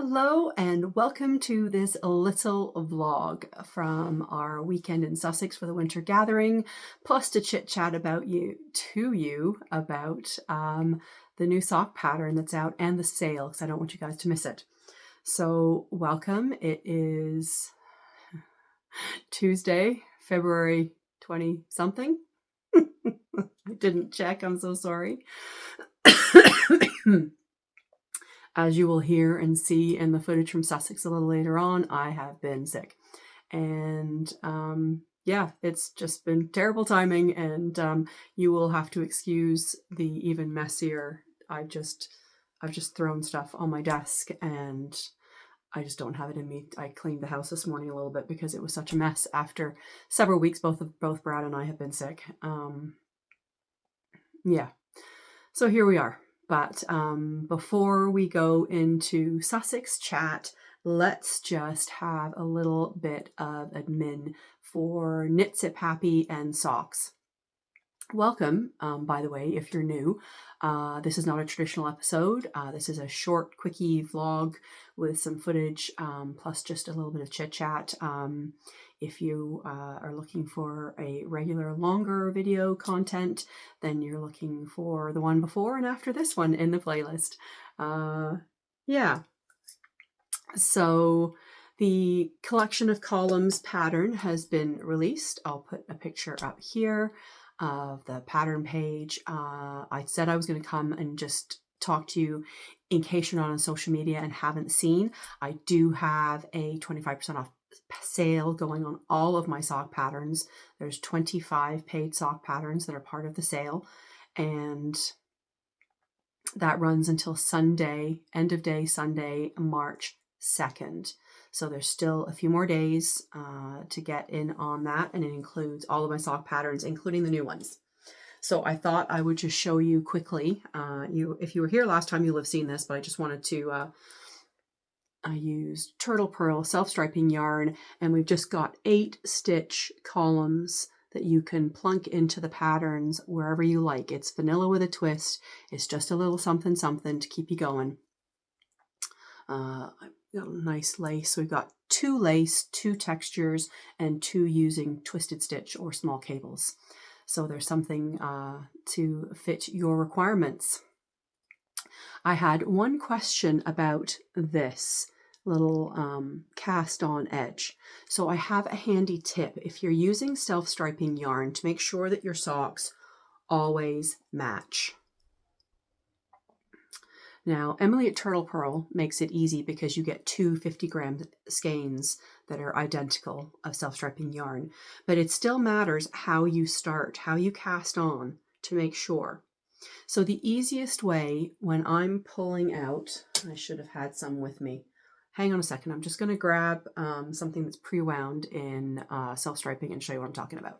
Hello and welcome to this little vlog from our weekend in Sussex for the winter gathering, plus to chit chat about you about the new sock pattern that's out and the sale, because I don't want you guys to miss it. So welcome. It is Tuesday, February 20 something. I didn't check, I'm so sorry. As you will hear and see in the footage from Sussex a little later on, I have been sick. And yeah, it's just been terrible timing, and you will have to excuse the even messier. I've just thrown stuff on my desk and I just don't have it in me. I cleaned the house this morning a little bit because it was such a mess after several weeks both Brad and I have been sick. Yeah, so here we are. But before we go into Sussex chat, let's just have a little bit of admin for Knit Sip Happy and socks. Welcome, by the way, if you're new. This is not a traditional episode. This is a short, quickie vlog with some footage, plus just a little bit of chit-chat. If you are looking for a regular, longer video content, then you're looking for the one before and after this one in the playlist. Yeah. So the collection of columns pattern has been released. I'll put a picture up here of the pattern page. I said I was going to come and just talk to you in case you're not on social media and haven't seen. I do have a 25% off sale going on all of my sock patterns. There's 25 paid sock patterns that are part of the sale, and that runs until Sunday, end of day Sunday, March 2nd. So there's still a few more days to get in on that, and it includes all of my sock patterns, including the new ones. So I thought I would just show you quickly. If you were here last time, you'll have seen this, but I just wanted to I used Turtle Pearl self-striping yarn, and we've just got 8 stitch columns that you can plunk into the patterns wherever you like. It's vanilla with a twist. It's just a little something something to keep you going. I've got a nice lace. So we've got 2 lace, 2 textures, and 2 using twisted stitch or small cables. So there's something to fit your requirements. I had one question about this little cast on edge. So I have a handy tip. If you're using self-striping yarn, to make sure that your socks always match. Now, Emily at Turtle Pearl makes it easy because you get 2 50-gram skeins that are identical of self-striping yarn, but it still matters how you start, how you cast on to make sure. So the easiest way when I'm pulling out, I should have had some with me. Hang on a second. I'm just going to grab something that's pre-wound in self-striping and show you what I'm talking about.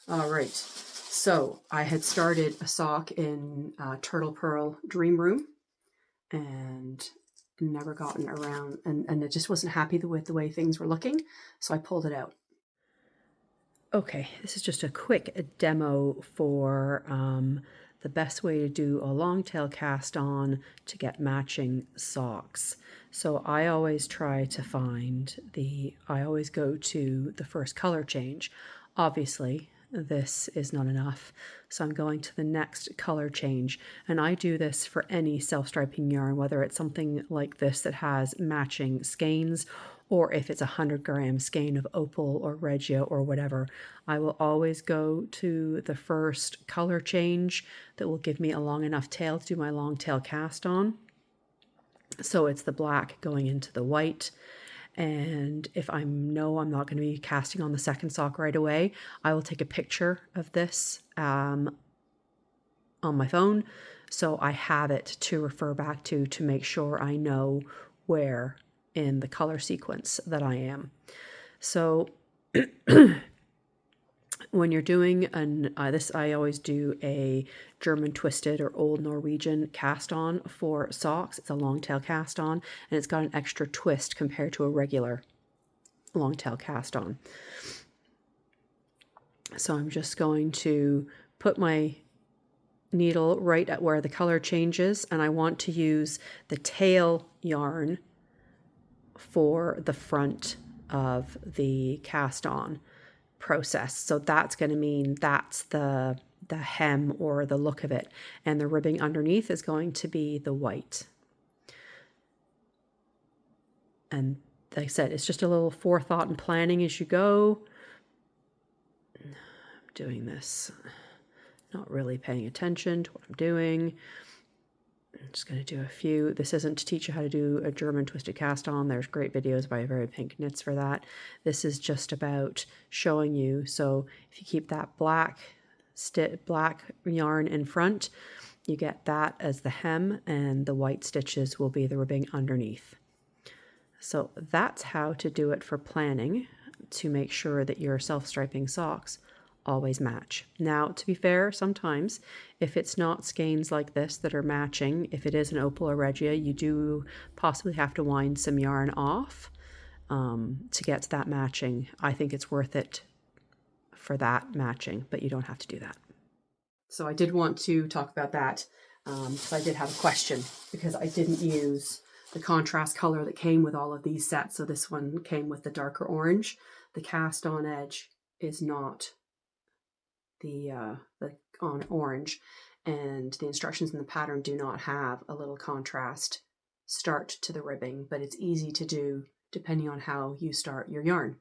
All right. So I had started a sock in Turtle Pearl Dream Room and never gotten around, and I just wasn't happy with the way things were looking. So I pulled it out. Okay, this is just a quick demo for the best way to do a long tail cast on to get matching socks. So I always try to find I always go to the first color change. Obviously, this is not enough, so I'm going to the next color change, and I do this for any self-striping yarn, whether it's something like this that has matching skeins, or if it's a 100-gram skein of opal or regia or whatever. I will always go to the first color change that will give me a long enough tail to do my long tail cast on. So it's the black going into the white. And if I know I'm not going to be casting on the second sock right away, I will take a picture of this on my phone, so I have it to refer back to make sure I know where in the color sequence that I am. So when you're doing this, I always do a German twisted or old Norwegian cast on for socks. It's a long tail cast on, and it's got an extra twist compared to a regular long tail cast on. So I'm just going to put my needle right at where the color changes, and I want to use the tail yarn for the front of the cast on process. So that's going to mean that's the hem or the look of it, and the ribbing underneath is going to be the white. And like I said, it's just a little forethought and planning as you go. I'm doing this, not really paying attention to what I'm doing. I'm just going to do a few. This isn't to teach you how to do a German twisted cast on. There's great videos by Very Pink Knits for that. This is just about showing you. So if you keep that black yarn in front, you get that as the hem, and the white stitches will be the ribbing underneath. So that's how to do it for planning, to make sure that your self-striping socks always match. Now, to be fair, sometimes if it's not skeins like this that are matching, if it is an opal or regia, you do possibly have to wind some yarn off to get to that matching. I think it's worth it for that matching, but you don't have to do that. So I did want to talk about that because I did have a question, because I didn't use the contrast color that came with all of these sets. So this one came with the darker orange. The cast on edge is not the on orange, and the instructions in the pattern do not have a little contrast start to the ribbing, but it's easy to do depending on how you start your yarn.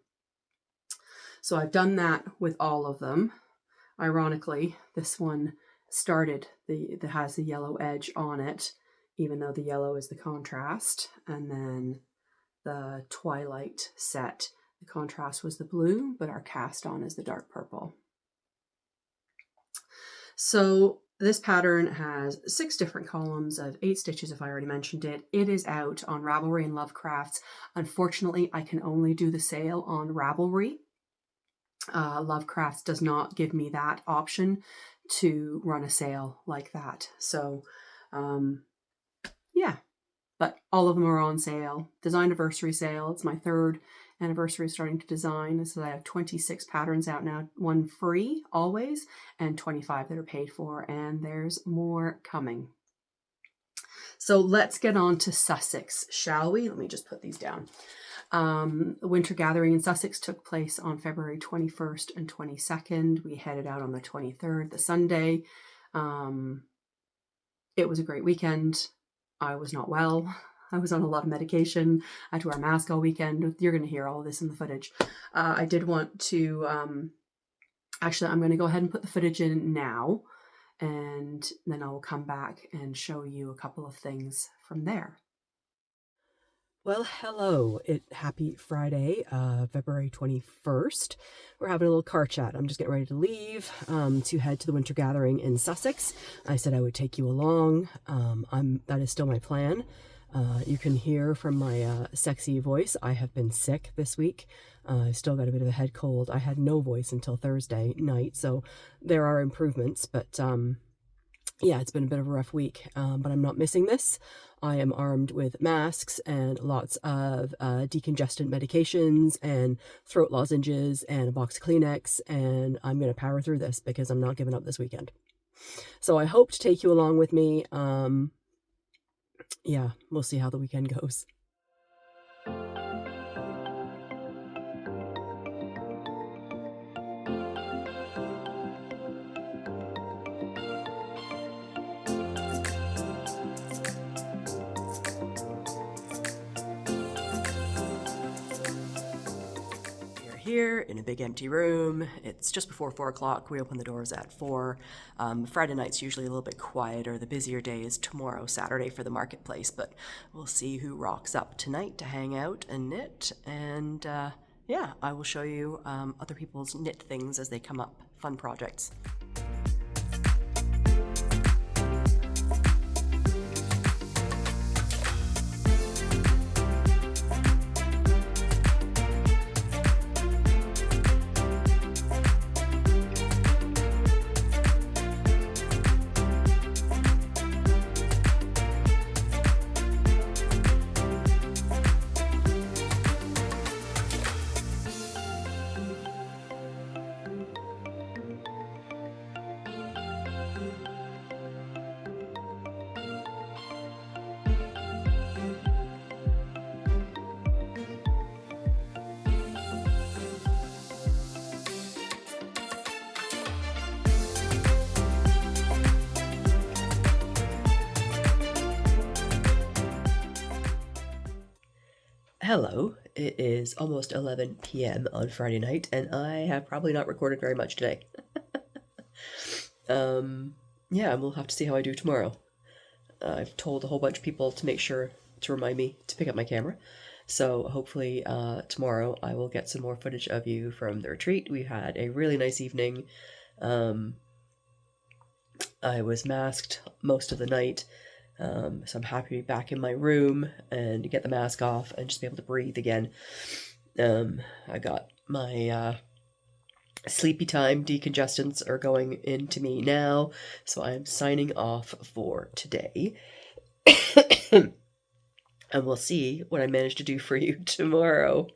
So I've done that with all of them. Ironically, this one started that has the yellow edge on it, even though the yellow is the contrast, and then the Twilight set, the contrast was the blue, but our cast on is the dark purple. So this pattern has 6 different columns of 8 stitches, if I already mentioned it. It is out on Ravelry and Lovecrafts. Unfortunately, I can only do the sale on Ravelry. Lovecrafts does not give me that option to run a sale like that. So yeah, but all of them are on sale. Design anniversary sale. It's my 3rd anniversary starting to design. So I have 26 patterns out now, 1 free always, and 25 that are paid for, and there's more coming. So let's get on to Sussex, shall we? Let me just put these down. The winter gathering in Sussex took place on February 21st and 22nd. We headed out on the 23rd, the Sunday. It was a great weekend. I was not well. I was on a lot of medication. I had to wear a mask all weekend. You're going to hear all of this in the footage. I did want to, actually, I'm going to go ahead and put the footage in now, and then I will come back and show you a couple of things from there. Well, hello. Happy Friday, February 21st. We're having a little car chat. I'm just getting ready to leave to head to the winter gathering in Sussex. I said I would take you along. That is still my plan. You can hear from my sexy voice, I have been sick this week. I've still got a bit of a head cold. I had no voice until Thursday night, so there are improvements, but yeah, it's been a bit of a rough week, but I'm not missing this. I am armed with masks and lots of decongestant medications and throat lozenges and a box of Kleenex, and I'm going to power through this because I'm not giving up this weekend. So I hope to take you along with me. Yeah, we'll see how the weekend goes. Here in a big empty room. It's just before 4 o'clock. We open the doors at 4. Friday night's usually a little bit quieter. The busier day is tomorrow, Saturday, for the marketplace, but we'll see who rocks up tonight to hang out and knit. And yeah, I will show you other people's knit things as they come up, fun projects. Hello, it is almost 11 p.m. on Friday night, and I have probably not recorded very much today. Yeah, we'll have to see how I do tomorrow. I've told a whole bunch of people to make sure to remind me to pick up my camera, so hopefully tomorrow I will get some more footage of you from the retreat. We had a really nice evening. I was masked most of the night. So I'm happy to be back in my room and to get the mask off and just be able to breathe again. I got my sleepy time decongestants are going into me now, so I'm signing off for today. And we'll see what I manage to do for you tomorrow.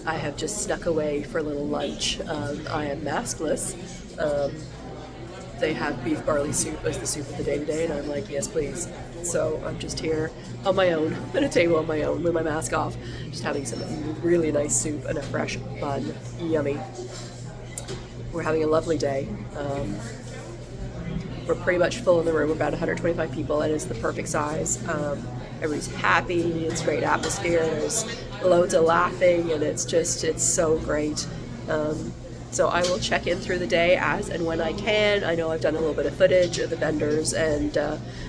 I have just snuck away for a little lunch. I am maskless. They have beef barley soup as the soup of the day today, and I'm like, yes, please. So I'm just here on my own, at a table on my own, with my mask off, just having some really nice soup and a fresh bun. Yummy. We're having a lovely day. We're pretty much full in the room. We're about 125 people, and it's the perfect size. Everybody's happy. It's a great atmosphere. There's loads of laughing, and it's so great. So I will check in through the day as and when I can. I know I've done a little bit of footage of the vendors and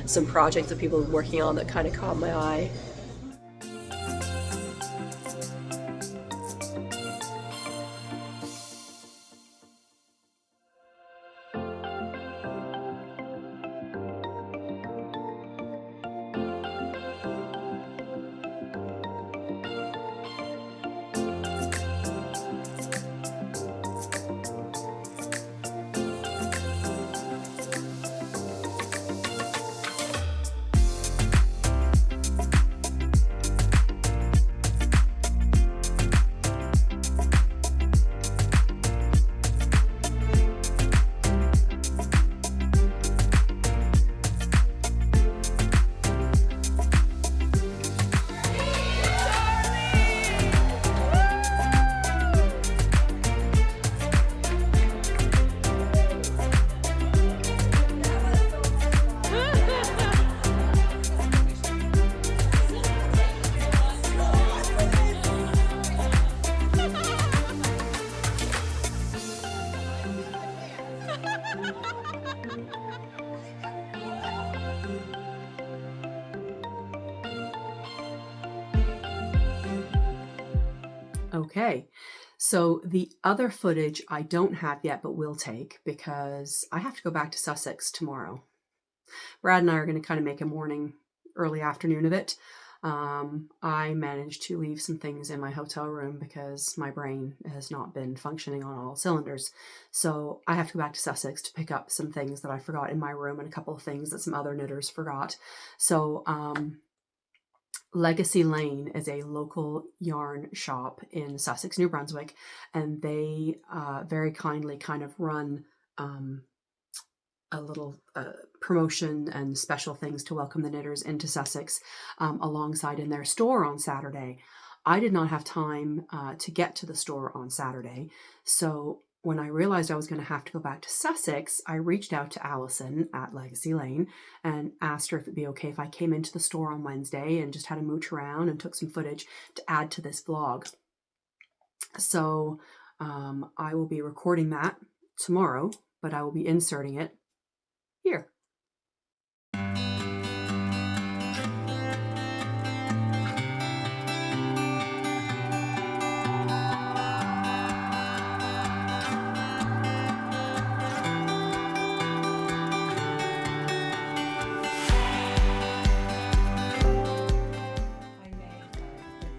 some projects that people have been working on that kind of caught my eye. Okay, so the other footage I don't have yet, but will take because I have to go back to Sussex tomorrow. Brad and I are going to kind of make a morning, early afternoon of it. I managed to leave some things in my hotel room because my brain has not been functioning on all cylinders. So I have to go back to Sussex to pick up some things that I forgot in my room and a couple of things that some other knitters forgot. So Legacy Lane is a local yarn shop in Sussex, New Brunswick, and they very kindly kind of run a little promotion and special things to welcome the knitters into Sussex alongside in their store on Saturday. I did not have time to get to the store on Saturday, so when I realized I was going to have to go back to Sussex, I reached out to Allison at Legacy Lane and asked her if it'd be okay if I came into the store on Wednesday and just had a mooch around and took some footage to add to this vlog. So I will be recording that tomorrow, but I will be inserting it here.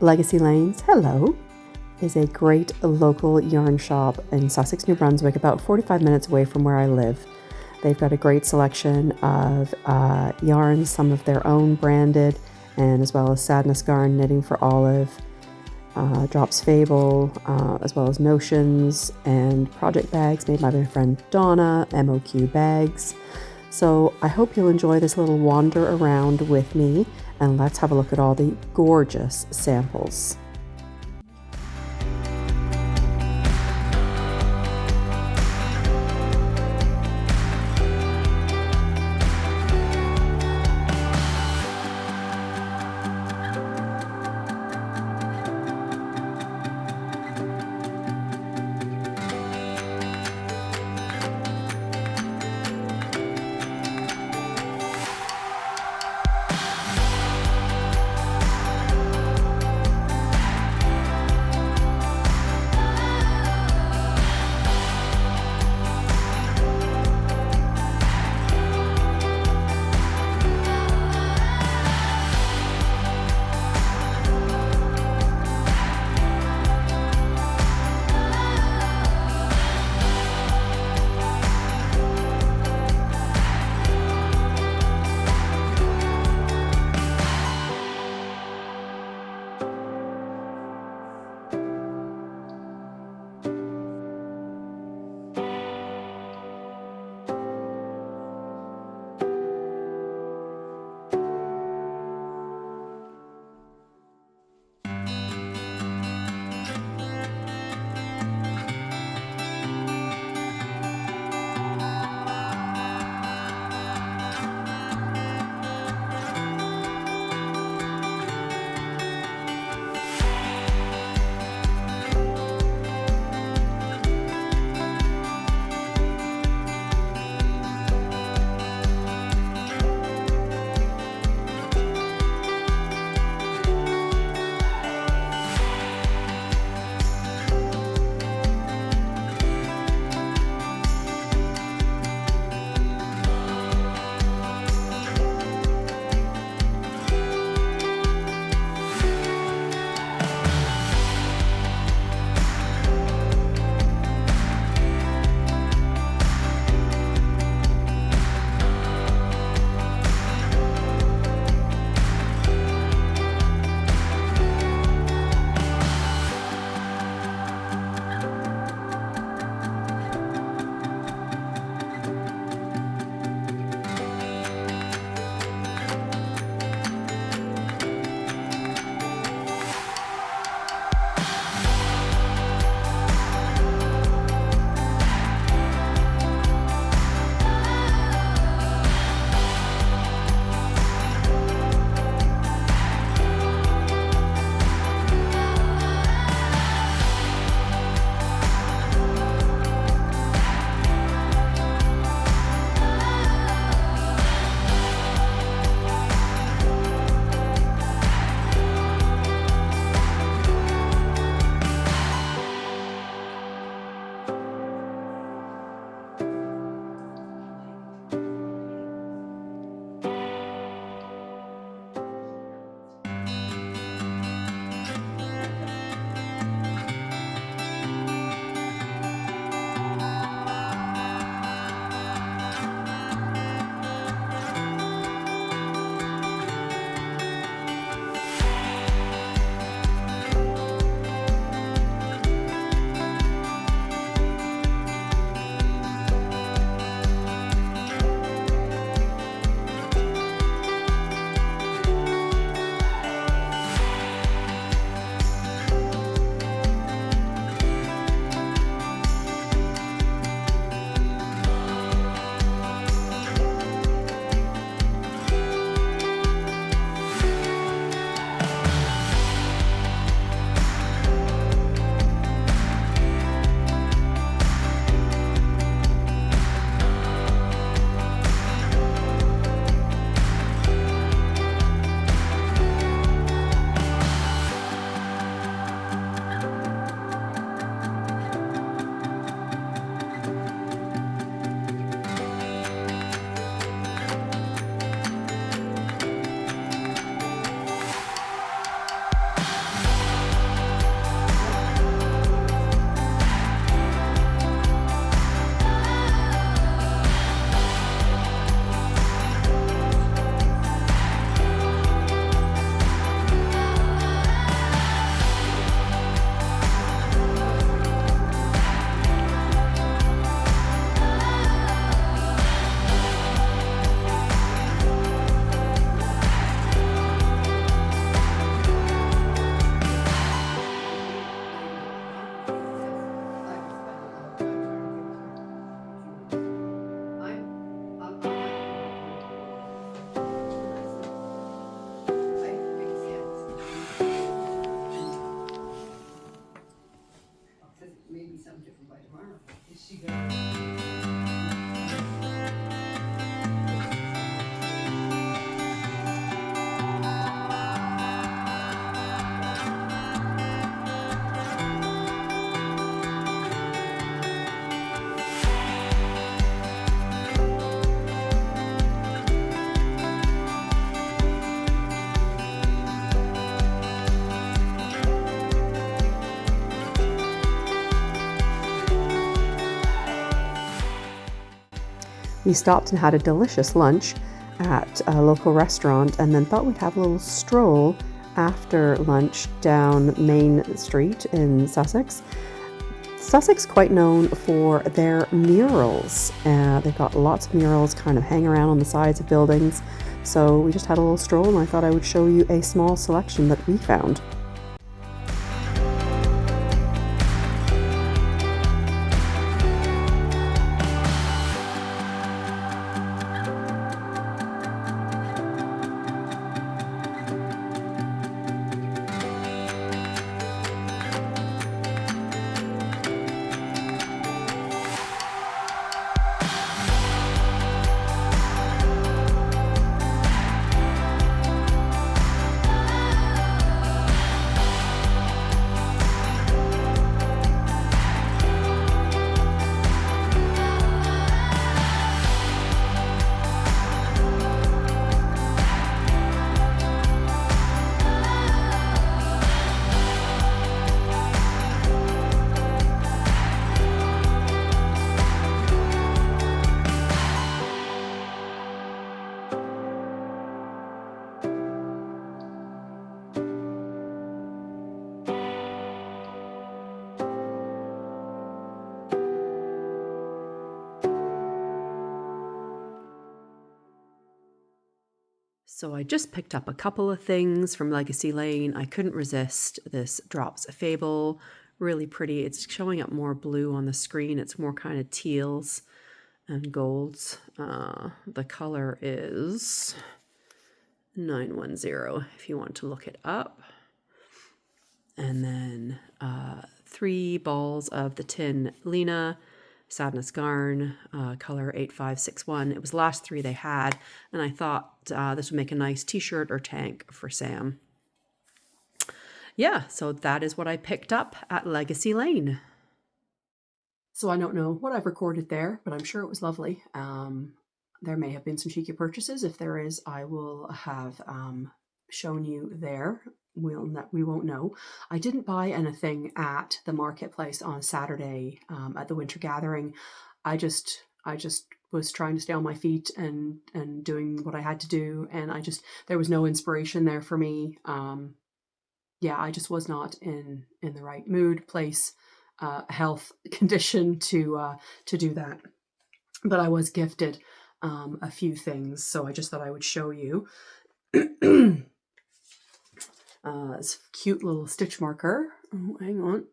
Legacy Lanes, hello, is a great local yarn shop in Sussex, New Brunswick, about 45 minutes away from where I live. They've got a great selection of yarns, some of their own branded, and as well as Sadness Garn, Knitting for Olive, Drops Fable, as well as Notions, and project bags made by my friend Donna, MOQ bags. So I hope you'll enjoy this little wander around with me, and let's have a look at all the gorgeous samples. We stopped and had a delicious lunch at a local restaurant and then thought we'd have a little stroll after lunch down Main Street in Sussex. Sussex quite known for their murals. They've got lots of murals kind of hang around on the sides of buildings. So we just had a little stroll and I thought I would show you a small selection that we found. So I just picked up a couple of things from Legacy Lane. I couldn't resist this Drops of Fable. Really pretty. It's showing up more blue on the screen. It's more kind of teals and golds. The color is 910 if you want to look it up. And then 3 balls of the tin Lena Sadness Garn, color 8561. It was the last 3 they had, and I thought this would make a nice t-shirt or tank for Sam. Yeah, so that is what I picked up at Legacy Lane. So I don't know what I've recorded there, but I'm sure it was lovely. There may have been some cheeky purchases. If there is, I will have shown you there. We won't know. I didn't buy anything at the marketplace on Saturday at the winter gathering. I just was trying to stay on my feet and doing what I had to do, and there was no inspiration there for me. I just was not in the right mood, place, health condition to do that. But I was gifted a few things, so I just thought I would show you. This cute little stitch marker. Oh, hang on.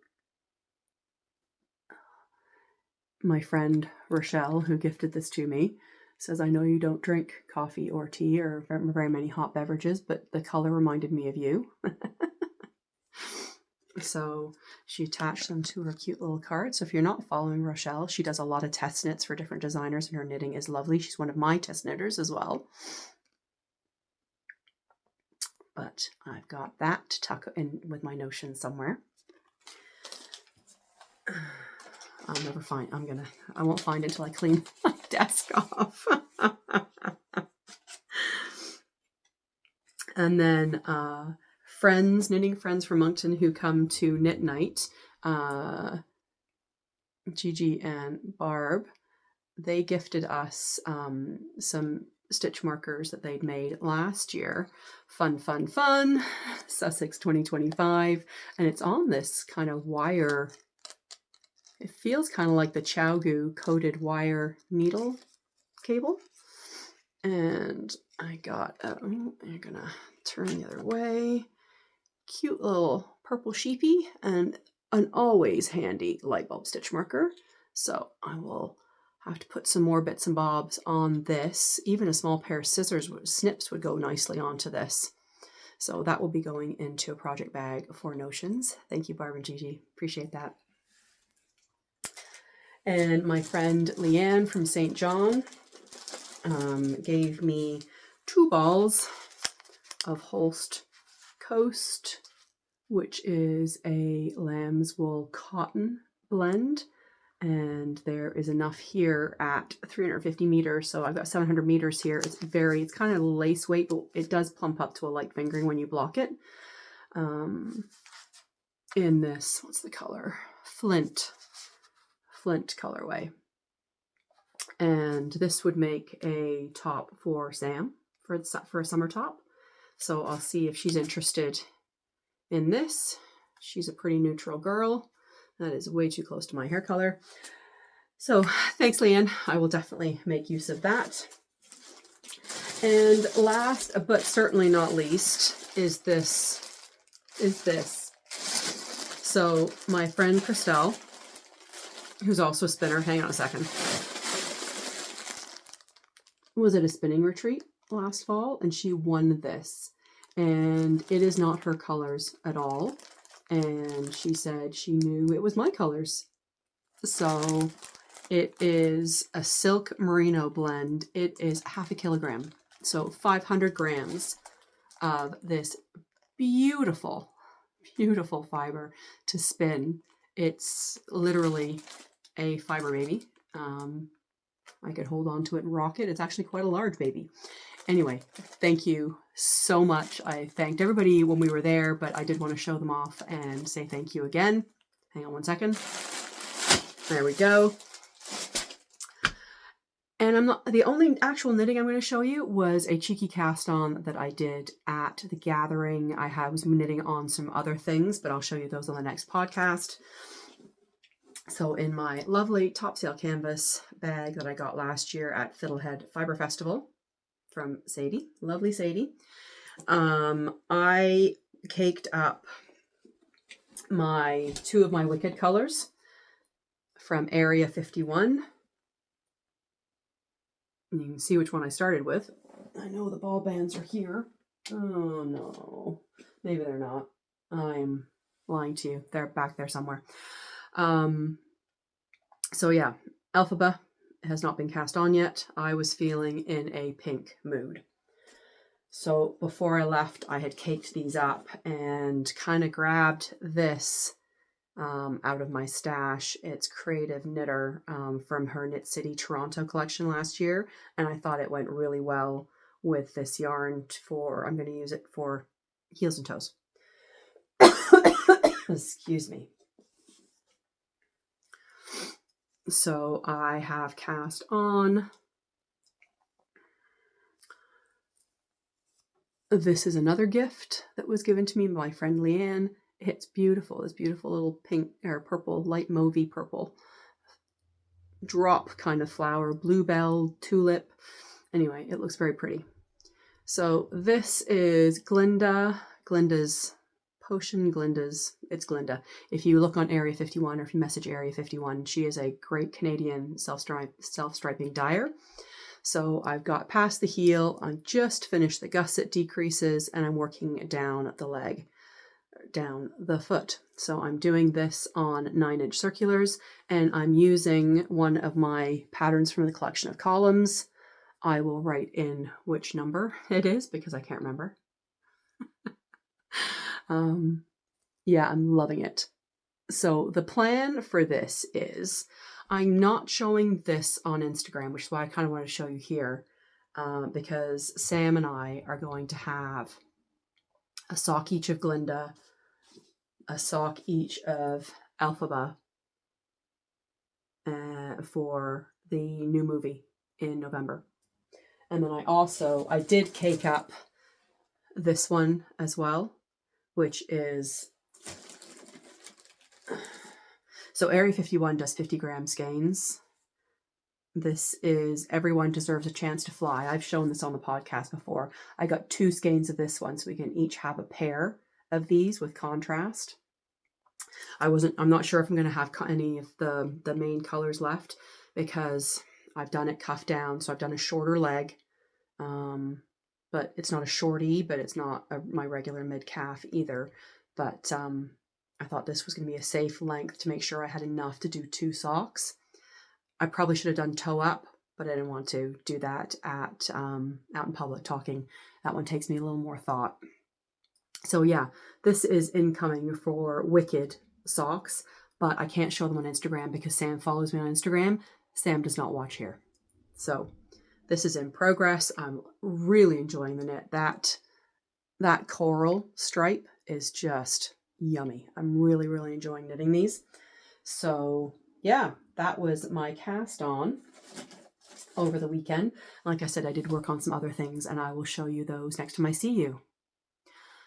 My friend Rochelle, who gifted this to me, says, I know you don't drink coffee or tea or very many hot beverages, but the color reminded me of you. So she attached them to her cute little card. So if you're not following Rochelle, she does a lot of test knits for different designers, and her knitting is lovely. She's one of my test knitters as well. But I've got that to tuck in with my notion somewhere. I won't find it until I clean my desk off. And then knitting friends from Moncton who come to Knit Night, Gigi and Barb, they gifted us some stitch markers that they'd made last year. Fun, Sussex 2025. And it's on this kind of wire. It feels kind of like the ChowGoo coated wire needle cable. And I got, you're gonna turn the other way. Cute little purple sheepy and an always handy light bulb stitch marker. So I will have to put some more bits and bobs on this. Even a small pair of scissors snips would go nicely onto this. So that will be going into a project bag for Notions. Thank you, Barb and Gigi. Appreciate that. And my friend Leanne from St. John gave me 2 balls of Holst Coast, which is a lamb's wool cotton blend. And there is enough here at 350 meters. So I've got 700 meters here. It's kind of lace weight, but it does plump up to a light fingering when you block it. In this, what's the color? Flint colorway. And this would make a top for Sam for a summer top. So I'll see if she's interested in this. She's a pretty neutral girl. That is way too close to my hair color. So thanks, Leanne. I will definitely make use of that. And last, but certainly not least, is this. So my friend Christelle, who's also a spinner, hang on a second, was at a spinning retreat last fall, and she won this. And it is not her colors at all. And she said she knew it was my colors. So it is a silk merino blend. It is 0.5 kilogram. So 500 grams of this beautiful, beautiful fiber to spin. It's literally a fiber baby. I could hold on to it and rock it. It's actually quite a large baby. Anyway, thank you so much. I thanked everybody when we were there, but I did want to show them off and say thank you again. Hang on one second. There we go. And the only actual knitting I'm going to show you was a cheeky cast on that I did at the gathering. I was knitting on some other things, but I'll show you those on the next podcast. So in my lovely Topsail canvas bag that I got last year at Fiddlehead Fiber Festival from Sadie, lovely Sadie, I caked up 2 of my Wicked colors from Area 51. And you can see which one I started with. I know the ball bands are here. Oh no, maybe they're not. I'm lying to you. They're back there somewhere. So yeah, Alphaba has not been cast on yet. I was feeling in a pink mood. So before I left, I had caked these up and kind of grabbed this out of my stash. It's Creative Knitter from her Knit City Toronto collection last year. And I thought it went really well with this yarn I'm going to use it for heels and toes. Excuse me. So I have cast on. This is another gift that was given to me by my friend Leanne. It's beautiful. This beautiful little pink or purple, light mauvey purple drop kind of flower, bluebell, tulip. Anyway, it looks very pretty. So this is Glinda's Potion. It's Glinda. If you look on Area 51 or if you message Area 51, she is a great Canadian self-striping dyer. So I've got past the heel, I just finished the gusset decreases, and I'm working down the leg, down the foot. So I'm doing this on 9-inch circulars, and I'm using one of my patterns from the collection of columns. I will write in which number it is because I can't remember. Yeah, I'm loving it. So the plan for this is I'm not showing this on Instagram, which is why I kind of want to show you here, because Sam and I are going to have a sock each of Glinda, a sock each of Alphaba for the new movie in November. And then I did cake up this one as well, which is, so Area 51 does 50 gram skeins. This is Everyone Deserves a Chance to Fly. I've shown this on the podcast before. I got 2 skeins of this one, so we can each have a pair of these with contrast. I'm not sure if I'm going to have any of the main colors left because I've done it cuff down, so I've done a shorter leg. But it's not a shorty, but it's not my regular mid-calf either. But I thought this was going to be a safe length to make sure I had enough to do 2 socks. I probably should have done toe up, but I didn't want to do that at out in public talking. That one takes me a little more thought. So yeah, this is incoming for Wicked socks, but I can't show them on Instagram because Sam follows me on Instagram. Sam does not watch here. So this is in progress. I'm really enjoying the knit. That coral stripe is just yummy. I'm really, really enjoying knitting these. So yeah, that was my cast on over the weekend. Like I said, I did work on some other things, and I will show you those next time I see you.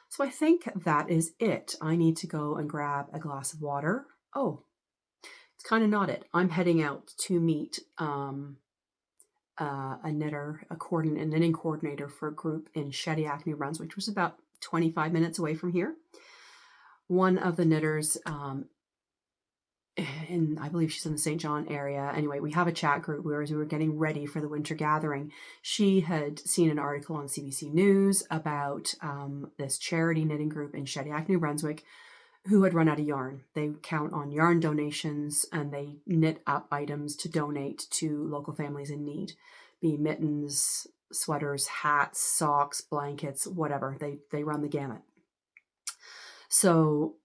So I think that is it. I need to go and grab a glass of water. Oh, it's kind of not it. I'm heading out to meet a knitter, a knitting coordinator for a group in Shediac, New Brunswick, which was about 25 minutes away from here. One of the knitters, and I believe she's in the St. John area. Anyway, we have a chat group where as we were getting ready for the winter gathering, she had seen an article on CBC News about this charity knitting group in Shediac, New Brunswick, who had run out of yarn. They count on yarn donations and they knit up items to donate to local families in need, be mittens, sweaters, hats, socks, blankets, whatever. They run the gamut. So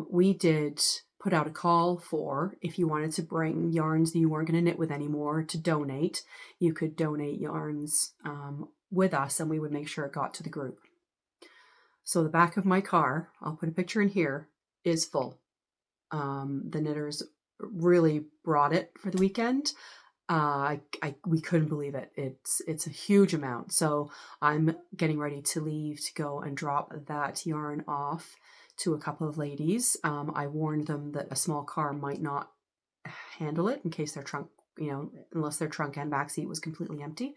we did put out a call for if you wanted to bring yarns that you weren't going to knit with anymore to donate, you could donate yarns with us and we would make sure it got to the group. So the back of my car, I'll put a picture in here, is full. The knitters really brought it for the weekend. We couldn't believe it. It's a huge amount. So I'm getting ready to leave to go and drop that yarn off to a couple of ladies. I warned them that a small car might not handle it in case their trunk, unless their trunk and back seat was completely empty.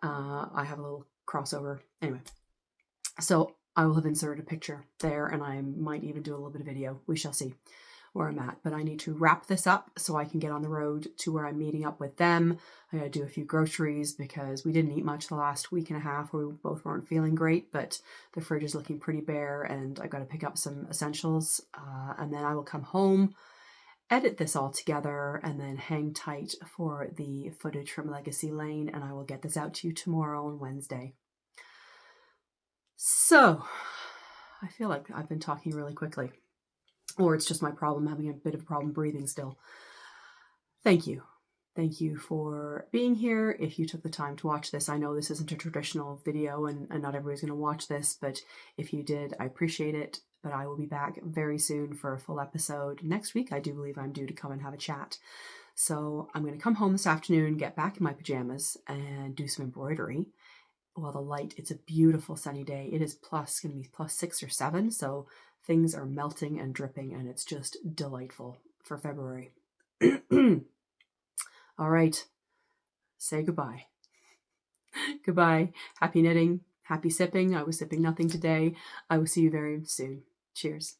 I have a little crossover. Anyway, so I will have inserted a picture there and I might even do a little bit of video. We shall see where I'm at, but I need to wrap this up so I can get on the road to where I'm meeting up with them. I gotta do a few groceries because we didn't eat much the last week and a half. We both weren't feeling great, but the fridge is looking pretty bare and I gotta pick up some essentials. And then I will come home, edit this all together, and then hang tight for the footage from Legacy Lane, and I will get this out to you tomorrow on Wednesday. So I feel like I've been talking really quickly. Or it's just my problem, having a bit of a problem breathing still. Thank you. Thank you for being here. If you took the time to watch this, I know this isn't a traditional video and not everybody's going to watch this, but if you did, I appreciate it. But I will be back very soon for a full episode. Next week, I do believe I'm due to come and have a chat. So I'm going to come home this afternoon, get back in my pajamas, and do some embroidery. Well, the light, it's a beautiful sunny day. It is going to be +6 or 7, so things are melting and dripping, and it's just delightful for February. All right. Say goodbye. Goodbye. Happy knitting. Happy sipping. I was sipping nothing today. I will see you very soon. Cheers.